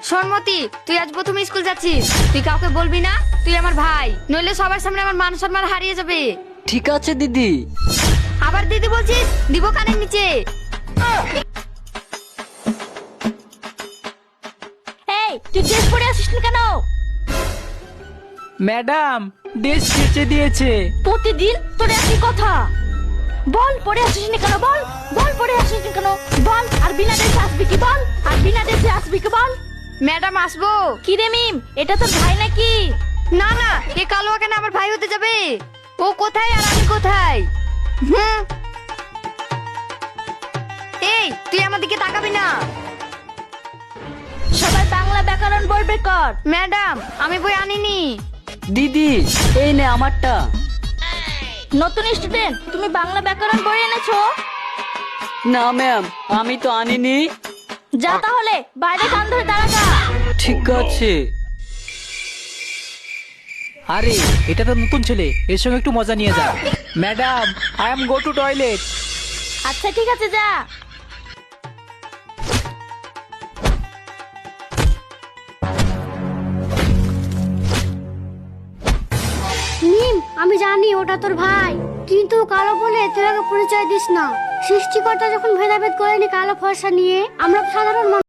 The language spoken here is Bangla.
সন্মতি, তুই আজ প্রথম স্কুল যাচ্ছিস, তুই কাউকে বলবি না, তুই আমার ভাই, নইলে সবার সামনে আমার মান সম্মান হারিয়ে যাবে। ঠিক আছে দিদি। আবার দিদি বলছিস, দিব কানের নিচে। এই তুই ড্রেস পরে আসিস না কেন? ম্যাডাম ড্রেস কেচে দিয়েছে। প্রতিদিন তোর একই কথা। বল পরে আসিস না কেন, বল বল পরে আসিস না কেন, বল। আর বিনা ড্রেসে আসবি কি বল, আর বিনা ড্রেসে আসবি কি বল। ম্যাডাম আসবো। কি রে মিম, এটা তোর ভাই নাকি? না না, এ কালো কেন আমার ভাই হতে যাবে? ও কোথায় আর আমি কোথায়? এই তুই আমার দিকে তাকাবি না। সবাই বাংলা ব্যাকরণ বই বের কর। ম্যাডাম আমি বই আনিনি। দিদি এই নে আমারটা। নতুন স্টুডেন্ট, তুমি বাংলা ব্যাকরণ বই এনেছো? না ম্যাম, আমি তো আনিনি। যা তাহলে বাইরে কান ধরে দাঁড়াগা। ঠিক আছে। আরে এটা তো নতুন ছেলে, এর সঙ্গে একটু মজা নিয়ে যা। Madam I am go to toilet. আচ্ছা ঠিক আছে যা। নিম, আমি জানি ওটা তোর ভাই, কিন্তু কালো বলে তুই আগে পরিচয় দিস না। সৃষ্টিকর্তা যখন ভেদাভেদ করেনি কালো ফর্সা নিয়ে, আমরা সাধারণ মানুষ